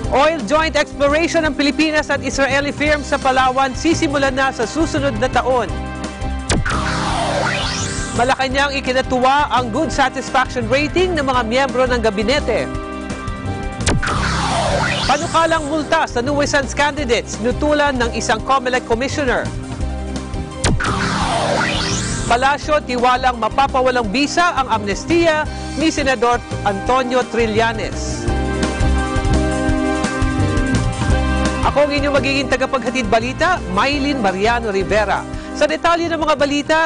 Oil joint exploration ng Pilipinas at Israeli firm sa Palawan sisimulan na sa susunod na taon. Malacanang ikinatuwa ang good satisfaction rating ng mga miyembro ng gabinete. Panukalang multa sa nuisance candidates nutulan ng isang COMELEC commissioner. Palasyo tiwalang mapapawalang bisa ang amnestiya ni Senador Antonio Trillanes. Ako ang inyong magiging tagapaghatid balita, Maylin Mariano Rivera. Sa detalye ng mga balita,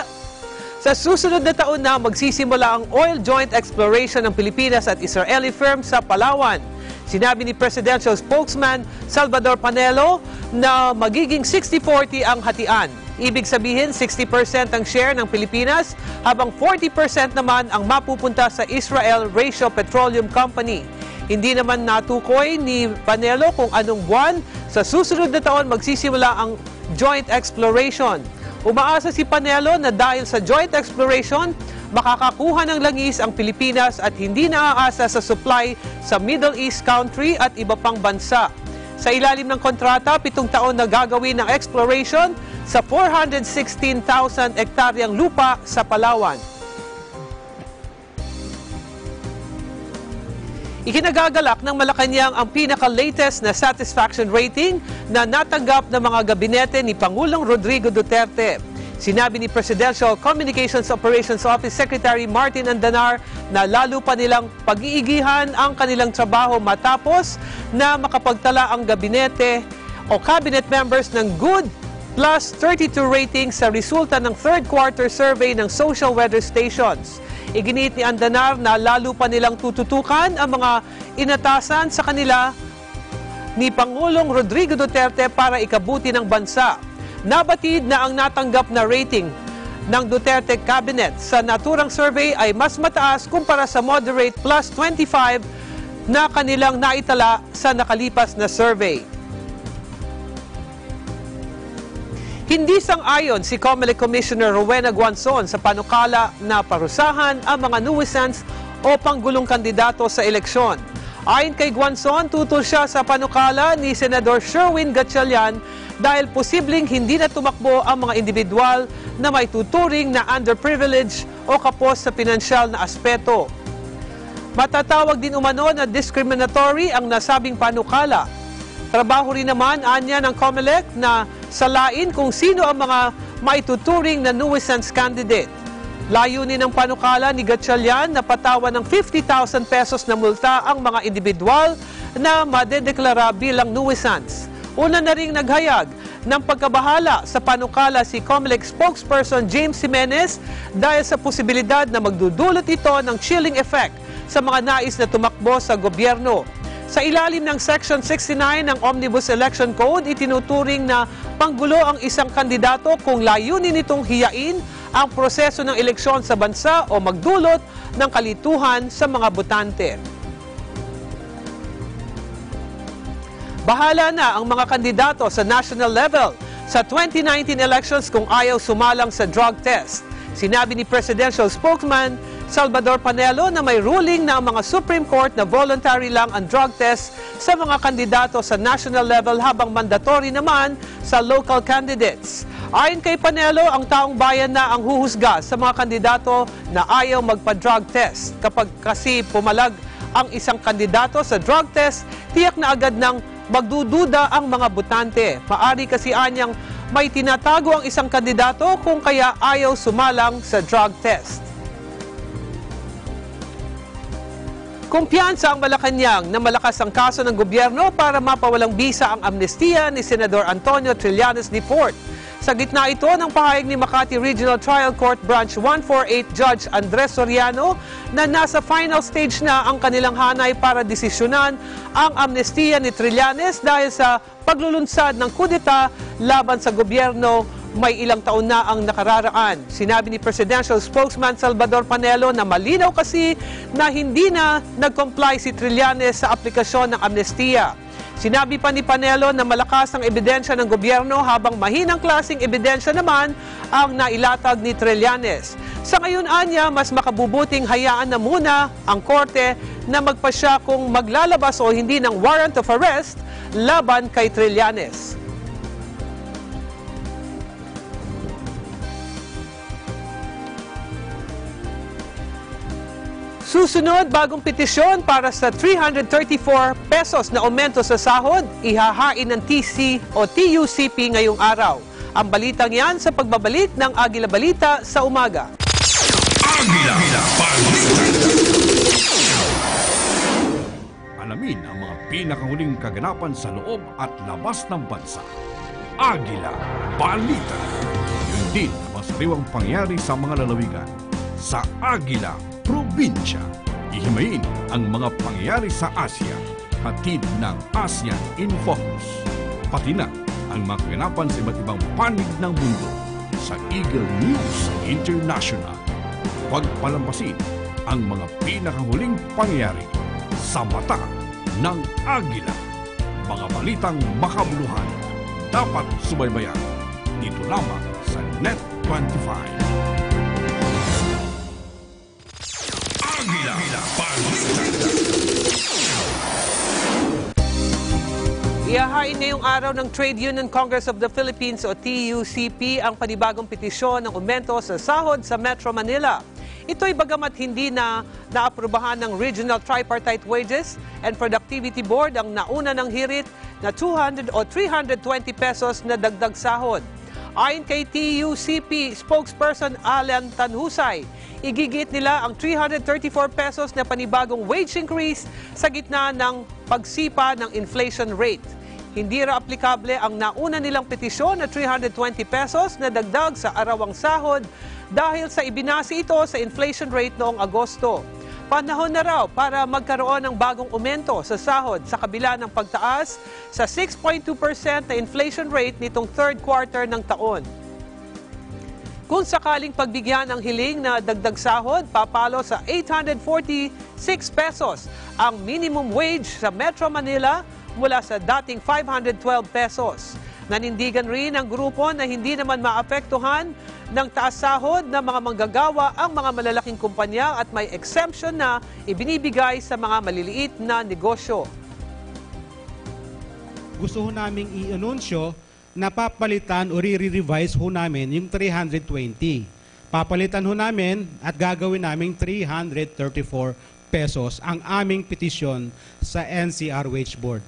sa susunod na taon na magsisimula ang oil joint exploration ng Pilipinas at Israeli firm sa Palawan. Sinabi ni Presidential Spokesman Salvador Panelo na magiging 60-40 ang hatian. Ibig sabihin 60% ang share ng Pilipinas habang 40% naman ang mapupunta sa Israel Ratio Petroleum Company. Hindi naman natukoy ni Panelo kung anong buwan sa susunod na taon magsisimula ang joint exploration. Umaasa si Panelo na dahil sa joint exploration, makakakuha ng langis ang Pilipinas at hindi naaasa sa supply sa Middle East country at iba pang bansa. Sa ilalim ng kontrata, 7 taon na gagawin ng exploration sa 416,000 hektaryang lupa sa Palawan. Ikinagagalak ng Malacanang ang pinaka-latest na satisfaction rating na natanggap ng mga gabinete ni Pangulong Rodrigo Duterte. Sinabi ni Presidential Communications Operations Office Secretary Martin Andanar na lalo pa nilang pag-iigihan ang kanilang trabaho matapos na makapagtala ang gabinete o cabinet members ng good plus 32 rating sa resulta ng third quarter survey ng social weather stations. Iginiit ni Andanar na lalo pa nilang tututukan ang mga inatasan sa kanila ni Pangulong Rodrigo Duterte para ikabuti ng bansa. Nabatid na ang natanggap na rating ng Duterte Cabinet sa naturang survey ay mas mataas kumpara sa moderate plus 25 na kanilang naitala sa nakalipas na survey. Hindi sang-ayon si COMELEC Commissioner Rowena Guanzon sa panukala na parusahan ang mga nuisance o panggulong kandidato sa eleksyon. Ayon kay Guanzon, tutol siya sa panukala ni Senador Sherwin Gatchalian dahil posibleng hindi na tumakbo ang mga individual na may tuturing na underprivileged o kapos sa pinansyal na aspeto. Matatawag din umano na discriminatory ang nasabing panukala. Trabaho rin naman anya ng COMELEC na salain kung sino ang mga maituturing na nuisance candidate. Layunin ng panukala ni Gatchalian na patawan ng 50,000 pesos na multa ang mga individual na madedeklara bilang nuisance. Una na ring naghayag ng pagkabahala sa panukala si COMELEC spokesperson James Jimenez dahil sa posibilidad na magdudulot ito ng chilling effect sa mga nais na tumakbo sa gobyerno. Sa ilalim ng Section 69 ng Omnibus Election Code, itinuturing na panggulo ang isang kandidato kung layunin nitong hiyain ang proseso ng eleksyon sa bansa o magdulot ng kalituhan sa mga botante. Bahala na ang mga kandidato sa national level sa 2019 elections kung ayaw sumalang sa drug test. Sinabi ni Presidential Spokesman Salvador Panelo na may ruling na ang mga Supreme Court na voluntary lang ang drug test sa mga kandidato sa national level habang mandatory naman sa local candidates. Ayon kay Panelo, ang taong bayan na ang huhusga sa mga kandidato na ayaw magpa-drug test. Kapag kasi pumalag ang isang kandidato sa drug test, tiyak na agad ng magdududa ang mga botante. Maari kasi anyang may tinatago ang isang kandidato kung kaya ayaw sumalang sa drug test. Kumpiyansa ang Malacanang na malakas ang kaso ng gobyerno para mapawalang bisa ang amnestiya ni Senador Antonio Trillanes IV. Sa gitna ito ng pahayag ni Makati Regional Trial Court Branch 148 Judge Andres Soriano na nasa final stage na ang kanilang hanay para desisyonan ang amnestiya ni Trillanes dahil sa paglulunsad ng kudeta laban sa gobyerno may ilang taon na ang nakararaan. Sinabi ni Presidential Spokesman Salvador Panelo na malinaw kasi na hindi na nag-comply si Trillanes sa aplikasyon ng amnestiya. Sinabi pa ni Panelo na malakas ang ebidensya ng gobyerno habang mahinang klaseng ebidensya naman ang nailatag ni Trillanes. Sa ngayon anya, mas makabubuting hayaan na muna ang korte na magpasya kung maglalabas o hindi ng warrant of arrest laban kay Trillanes. Susunod, bagong petisyon para sa 334 pesos na aumento sa sahod, ihahain ng TC o TUCP ngayong araw. Ang balitang yan sa pagbabalik ng Agila Balita sa umaga. Agila Balita! Alamin ang mga pinakahuling kaganapan sa loob at labas ng bansa. Agila Balita! Yun din ang masariwang pangyari sa mga lalawigan. Sa Agila Probinsya, ihimayin ang mga pangyayari sa Asia, hatid ng ASEAN in Focus. Pati na ang mga kaganapan sa iba't ibang panig ng mundo sa Eagle News International. Huwag palampasin ang mga pinakahuling pangyayari sa mata ng Agila. Mga balitang makabuluhan, dapat subaybayan. Dito lamang sa Net 25. Agila Balita. Ihahain ngayong araw ng Trade Union Congress of the Philippines o TUCP ang panibagong petisyon ng aumento sa sahod sa Metro Manila. Ito'y bagamat hindi na naaprubahan ng Regional Tripartite Wages and Productivity Board ang nauna ng hirit na 200 o 320 pesos na dagdag sahod. Ayon kay TUCP spokesperson Alan Tanhusay, igigit nila ang 334 pesos na panibagong wage increase sa gitna ng pagsipa ng inflation rate. Hindi ra aplikable ang nauna nilang petisyon na 320 pesos na dagdag sa arawang sahod dahil sa ibinase ito sa inflation rate noong Agosto. Panahon na raw para magkaroon ng bagong aumento sa sahod sa kabila ng pagtaas sa 6.2% na inflation rate nitong third quarter ng taon. Kung sakaling pagbigyan ang hiling na dagdag sahod, papalo sa 846 pesos ang minimum wage sa Metro Manila mula sa dating 512 pesos. Nanindigan rin ang grupo na hindi naman maapektuhan ng taas sahod ng mga manggagawa ang mga malalaking kumpanya at may exemption na ibinibigay sa mga maliliit na negosyo. Gusto ho naming i-anunsyo na papalitan o re-revise ho namin yung 320. Papalitan ho namin at gagawin namin 334 pesos ang aming petisyon sa NCR Wage Board.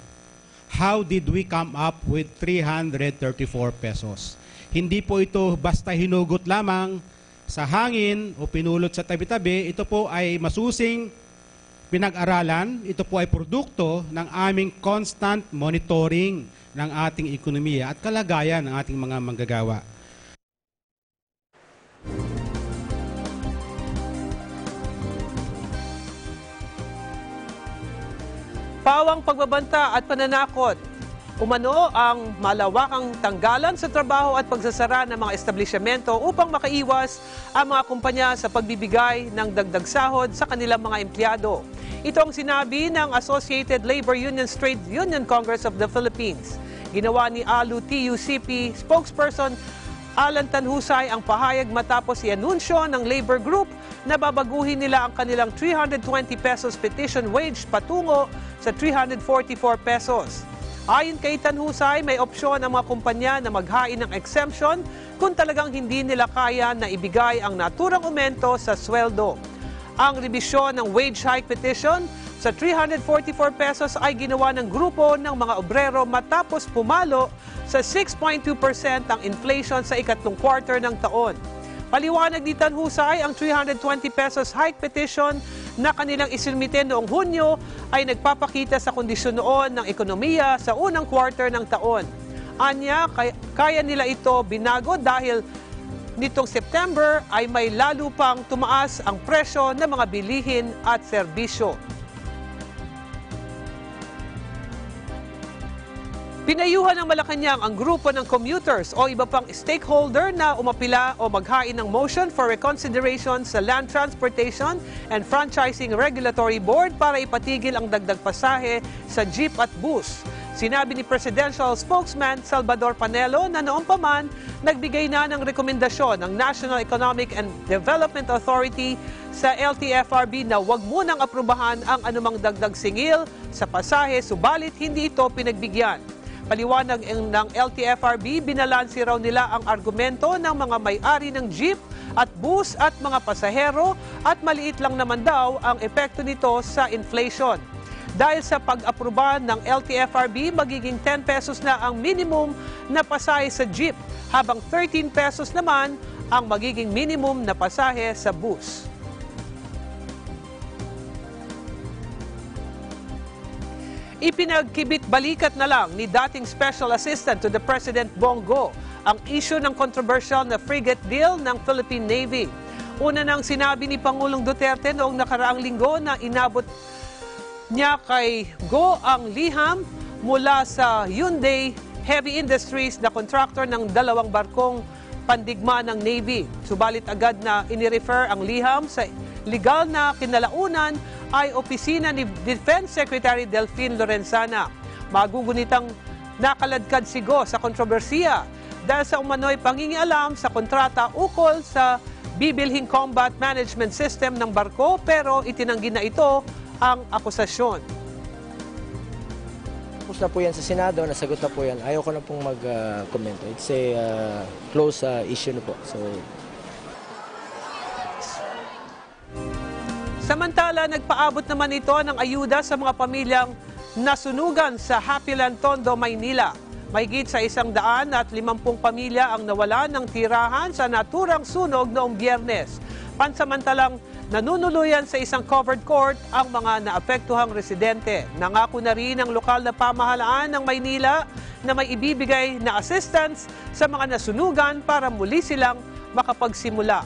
How did we come up with 334 pesos? Hindi po ito basta hinugot lamang sa hangin o pinulot sa tabi-tabi. Ito po ay masusing pinag-aralan. Ito po ay produkto ng aming constant monitoring ng ating ekonomiya at kalagayan ng ating mga manggagawa. Pawang pagbabanta at pananakot. Umano ang malawakang tanggalan sa trabaho at pagsasara ng mga establishmento upang makaiwas ang mga kumpanya sa pagbibigay ng dagdag sahod sa kanilang mga empleyado. Ito ang sinabi ng Associated Labor Unions Trade Union Congress of the Philippines. Ginawa ni ALU TUCP spokesperson Alan Tanhusay ang pahayag matapos i-anunsyo ng labor group na babaguhin nila ang kanilang 320 pesos petition wage patungo sa 344 pesos. Ayon kay Tanhusay, may opsyon ang mga kumpanya na maghain ng exemption kung talagang hindi nila kaya na ibigay ang naturang aumento sa sweldo. Ang rebisyon ng wage hike petition sa 344 pesos ay ginawa ng grupo ng mga obrero matapos pumalo sa 6.2% ang inflation sa ikatlong quarter ng taon. Paliwanag ni Tanhusay, ang 320 pesos hike petition na kanilang isinumite noong Hunyo ay nagpapakita sa kondisyon noon ng ekonomiya sa unang quarter ng taon. Anya, kaya nila ito binago dahil nitong September ay may lalo pang tumaas ang presyo ng mga bilihin at serbisyo. Pinayuhan ng Malacanang ang grupo ng commuters o iba pang stakeholder na umapila o maghain ng motion for reconsideration sa Land Transportation and Franchising Regulatory Board para ipatigil ang dagdag pasahe sa jeep at bus. Sinabi ni Presidential Spokesman Salvador Panelo na noong pa man, nagbigay na ng rekomendasyon ng National Economic and Development Authority sa LTFRB na huwag munang aprubahan ang anumang dagdag singil sa pasahe, subalit hindi ito pinagbigyan. Paliwanag ng LTFRB, binalansi raw nila ang argumento ng mga may-ari ng jeep at bus at mga pasahero at maliit lang naman daw ang epekto nito sa inflation. Dahil sa pag-aproba ng LTFRB, magiging 10 pesos na ang minimum na pasahe sa jeep, habang 13 pesos naman ang magiging minimum na pasahe sa bus. Ipinagkibit balikat na lang ni dating Special Assistant to the President Bongo ang issue ng controversial na frigate deal ng Philippine Navy. Una nang sinabi ni Pangulong Duterte noong nakaraang linggo na inabot niya kay Go ang liham mula sa Hyundai Heavy Industries na contractor ng 2 barkong pandigma ng Navy. Subalit agad na inirefer ang liham sa legal na kinalaunan ay opisina ni Defense Secretary Delfin Lorenzana. Magugunitang nakaladkad si Go sa kontrobersiya dahil sa umano'y pangingialam sa kontrata ukol sa bibilhing combat management system ng barko, pero itinanggi na ito ang akusasyon. Tapos na po yan sa Senado, nasagot na po yan. Ayaw ko na pong mag-komento. It's a close issue na po. So, samantala, nagpaabot naman ito ng ayuda sa mga pamilyang nasunugan sa Happyland Tondo, Maynila. Mahigit sa 150 pamilya ang nawala ng tirahan sa naturang sunog noong Biyernes. Pansamantalang nanunuluyan sa isang covered court ang mga naapektuhang residente. Nangako na rin ang lokal na pamahalaan ng Maynila na may ibibigay na assistance sa mga nasunugan para muli silang makapagsimula.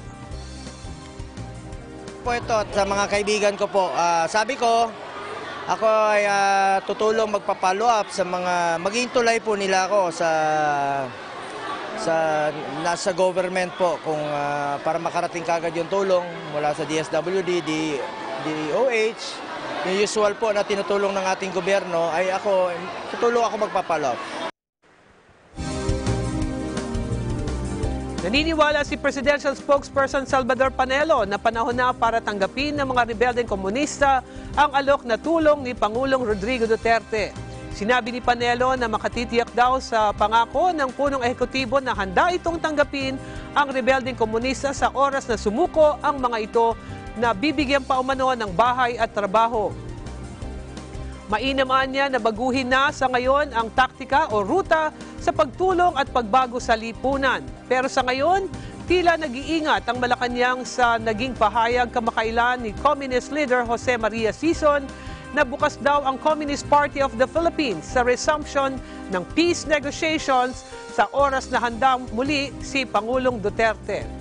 po ito sa mga kaibigan ko po. Sabi ko, ako ay tutulong magpa-follow up sa mga maging tulay po nila ako sa nasa government po kung para makarating kagad yung tulong mula sa DSWD, DOH, yung usual po na tinutulong ng ating gobyerno ay ako tutulong ako magpa-follow up. Naniniwala si Presidential Spokesperson Salvador Panelo na panahon na para tanggapin ng mga rebeldeng komunista ang alok na tulong ni Pangulong Rodrigo Duterte. Sinabi ni Panelo na makatitiyak daw sa pangako ng punong ehekutibo na handa itong tanggapin ang rebeldeng komunista sa oras na sumuko ang mga ito na bibigyan pa umano ng bahay at trabaho. Mainaman niya na baguhin na sa ngayon ang taktika o ruta sa pagtulong at pagbago sa lipunan. Pero sa ngayon, tila nag-iingat ang Malacanang sa naging pahayag kamakailan ni Communist leader Jose Maria Sison na bukas daw ang Communist Party of the Philippines sa resumption ng peace negotiations sa oras na handa muli si Pangulong Duterte.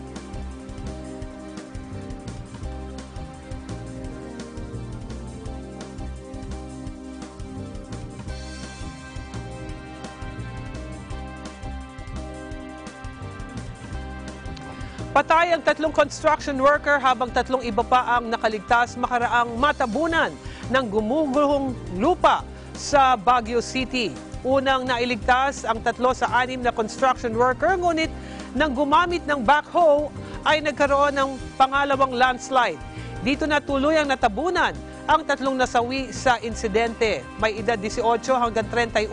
Patay ang 3 construction worker habang 3 iba pa ang nakaligtas makaraang matabunan ng gumuguhong lupa sa Baguio City. Unang nailigtas ang 3 sa 6 na construction worker, ngunit nang gumamit ng backhoe ay nagkaroon ng pangalawang landslide. Dito na tuluyang natabunan ang 3 nasawi sa insidente. May edad 18 hanggang 31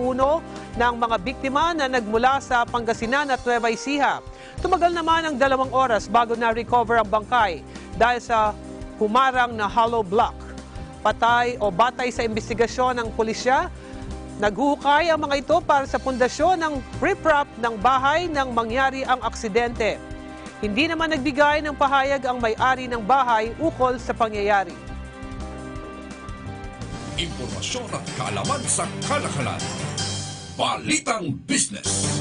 ng mga biktima na nagmula sa Pangasinan at Nueva Ecija. Tumagal naman ang 2 oras bago na-recover ang bangkay dahil sa humarang na hollow block. Patay o batay sa investigasyon ng pulisya, naghuhukay ang mga ito para sa pundasyon ng riprap ng bahay nang mangyari ang aksidente. Hindi naman nagbigay ng pahayag ang may-ari ng bahay ukol sa pangyayari. Impormasyon at kaalaman sa kalakalan. Balitang Business.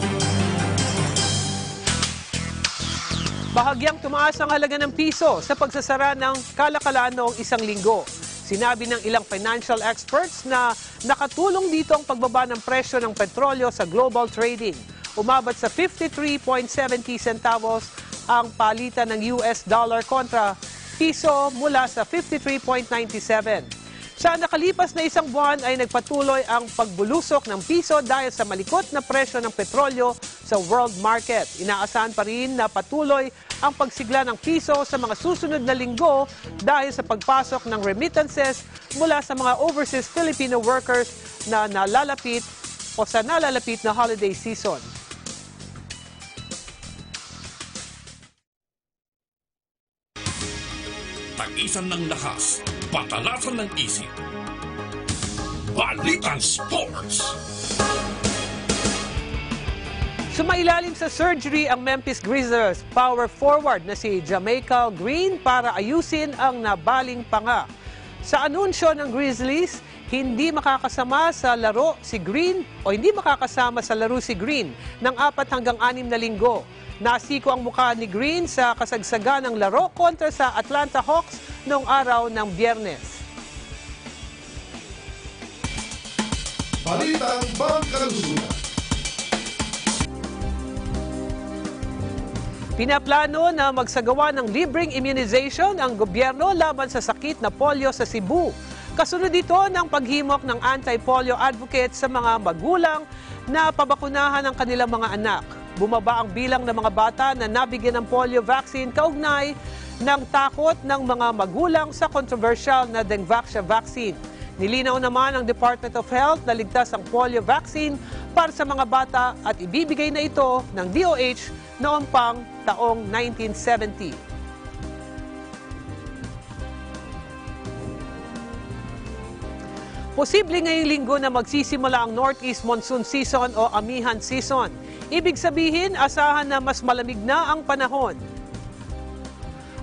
Bahagyang tumaas ang halaga ng piso sa pagsasara ng kalakalan noong 1 linggo. Sinabi ng ilang financial experts na nakatulong dito ang pagbaba ng presyo ng petrolyo sa global trading. Umabot sa 53.70 centavos ang palitan ng US dollar kontra piso mula sa 53.97. Sa nakalipas na isang buwan ay nagpatuloy ang pagbulusok ng piso dahil sa malikot na presyo ng petrolyo sa world market. Inaasahan pa rin na patuloy ang pagsigla ng piso sa mga susunod na linggo dahil sa pagpasok ng remittances mula sa mga overseas Filipino workers na nalalapit o sa nalalapit na holiday season. Tagisan ng lakas, patalasan ng isip. Balitang Sports! Sumailalim sa surgery ang Memphis Grizzlies power forward na si Jamaica Green para ayusin ang nabaling panga. Sa anunsyo ng Grizzlies, hindi makakasama sa laro si Green o hindi makakasama sa laro si Green ng 4 hanggang 6 na linggo. Nasiko ang mukha ni Green sa kasagsagan ng laro kontra sa Atlanta Hawks noong araw ng Biyernes. Balitang Bangkalusugan. Pinaplano na magsagawa ng libreng immunization ang gobyerno laban sa sakit na polio sa Cebu. Kasunod ito ng paghimok ng anti-polio advocate sa mga magulang na pabakunahan ang kanilang mga anak. Bumaba ang bilang ng mga bata na nabigyan ng polio vaccine kaugnay ng takot ng mga magulang sa controversial na Dengvaxia vaccine. Nilinaw naman ng Department of Health na ligtas ang polio vaccine para sa mga bata at ibibigay na ito ng DOH noong pang taong 1970. Posible ngayong linggo na magsisimula ang Northeast Monsoon Season o Amihan Season. Ibig sabihin, asahan na mas malamig na ang panahon.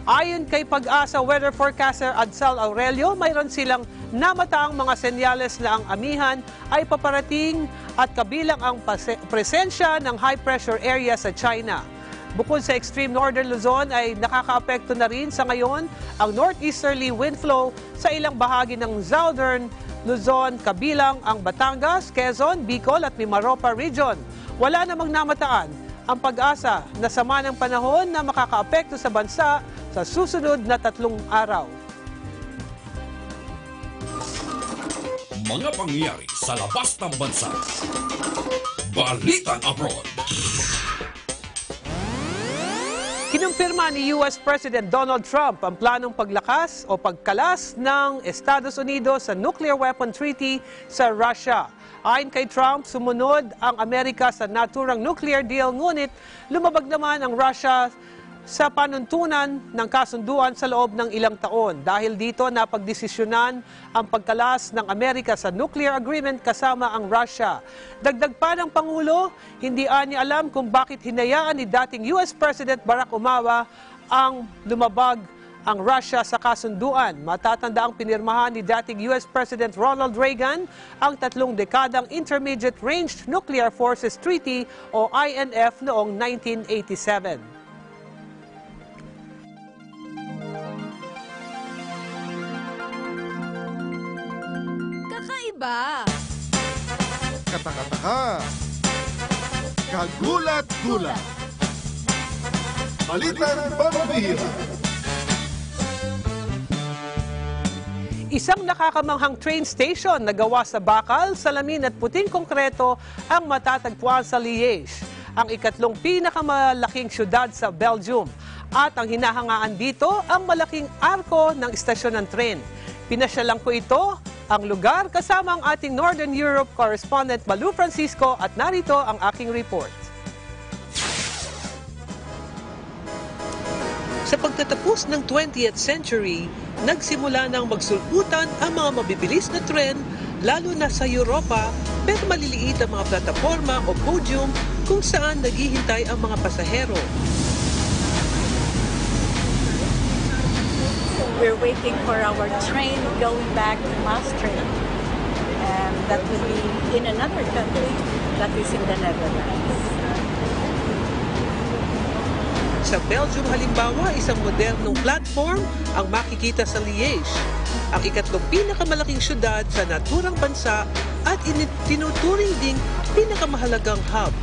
Ayon kay Pag-asa weather forecaster Adsal Aurelio, mayroon silang namataang mga senyales na ang amihan ay paparating at kabilang ang presensya ng high pressure area sa China. Bukod sa extreme northern Luzon ay nakakaapekto na rin sa ngayon ang northeasterly wind flow sa ilang bahagi ng southern Luzon, kabilang ang Batangas, Quezon, Bicol at Mimaropa region. Wala namang namataan ang Pag-asa na sama ng panahon na makakaapekto sa bansa sa susunod na 3 araw. Mga pangyayari sa labas ng bansa. Balitang Abroad. Kinumpirma ni US President Donald Trump ang planong paglakas o pagkalas ng Estados Unidos sa nuclear weapon treaty sa Russia. Ayon kay Trump, sumunod ang Amerika sa naturang nuclear deal, ngunit lumabag naman ang Russia sa panuntunan ng kasunduan sa loob ng ilang taon. Dahil dito, napagdesisyonan ang pagkalas ng Amerika sa nuclear agreement kasama ang Russia. Dagdag pa ng Pangulo, hindi niya alam kung bakit hinayaan ni dating US President Barack Obama ang lumabag ang Russia sa kasunduan. Matatanda ang pinirmahan ni dating US President Ronald Reagan ang 3 dekadang Intermediate Range Nuclear Forces Treaty o INF noong 1987. Kakaiba! Katakataka. Kagulat-gulat. Balitang Pambihira. Isang nakakamanghang train station na gawa sa bakal, salamin at puting konkreto ang matatagpuan sa Liège, ang ikatlong pinakamalaking syudad sa Belgium. At ang hinahangaan dito, ang malaking arko ng istasyon ng tren. Pinasyalan ko ito, ang lugar, kasama ang ating Northern Europe correspondent Malu Francisco, at narito ang aking report. Sa pagtatapos ng 20th century, nagsimula nang magsulputan ang mga mabibilis na tren, lalo na sa Europa, pero maliliit ang mga plataforma o podium kung saan naghihintay ang mga pasahero. We're waiting for our train going back to Maastricht. And that will be in another country, that is in the Netherlands. Sa Belgium halimbawa, isang modernong platform ang makikita sa Liège, ang ikatlong pinakamalaking syudad sa naturang bansa at tinuturing ding pinakamahalagang hub.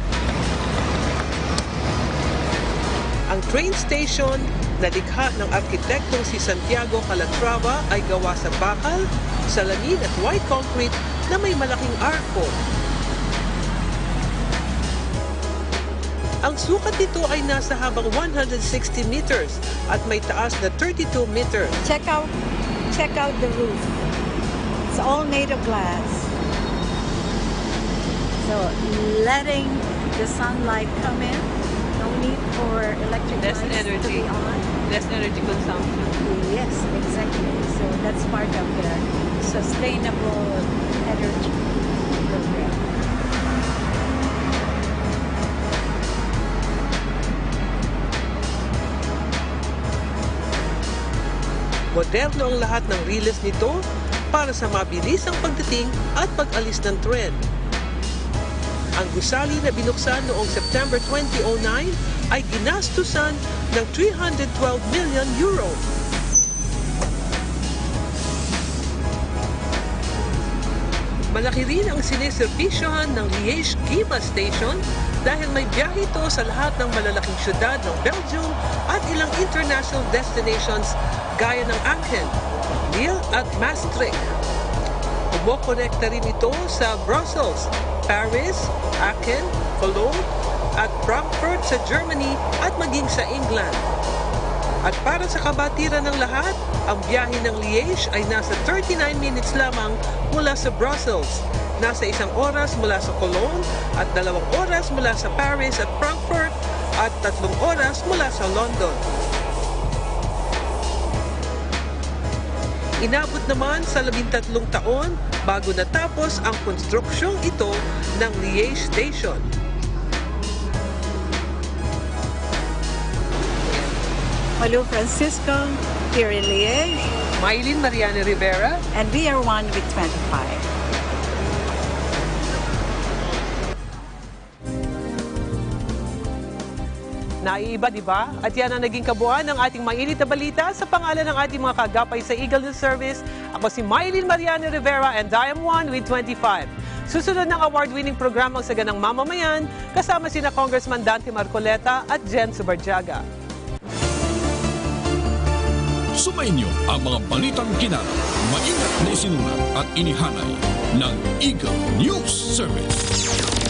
Ang train station na likha ng arkitektong si Santiago Calatrava ay gawa sa bakal salamin at white concrete na may malaking arko. Ang sukat nito ay nasa habang 160 meters at may taas na 32 meters. Check out the roof. It's all made of glass. So letting the sunlight come in, no need for electric Less lights energy. to be on. Less energy consumption. Yes, exactly. So that's part of the sustainable energy program. Moderno ang lahat ng riles nito para sa mabilisang pagdating at pag-alis ng tren. Ang gusali na binuksan noong September 2009 ay ginastusan ng 312 million euro. Malaki rin ang sineservisyohan ng Liège-Gima Station dahil may biyahe ito sa lahat ng malalaking syudad ng Belgium at ilang international destinations gaya ng Aachen, Lille at Maastricht. Kumokonekta rin ito sa Brussels, Paris, Aachen, Cologne at Frankfurt sa Germany at maging sa England. At para sa kabatiran ng lahat, ang biyahe ng Liège ay nasa 39 minutes lamang mula sa Brussels, nasa 1 oras mula sa Cologne at 2 oras mula sa Paris at Frankfurt at 3 oras mula sa London. Inabot naman sa 13 taon bago natapos ang konstruksyong ito ng Liège Station. Hello, Francisco, here in Liège, Maylin Mariana Rivera, and we are one with 25. Naiiba, di ba? At yan ang naging kabuuan ng ating mainit na balita sa pangalan ng ating mga kagapay sa Eagle News Service. Ako si Maylin Mariana Rivera and I am one with 25. Susunod ng award-winning programang Saganang Mamamayan, kasama sina Congressman Dante Marcoleta at Jen Subarjaga. Sumainyo ang mga balitang kinarap, maingat na isinulat at inihanay ng Eagle News Service.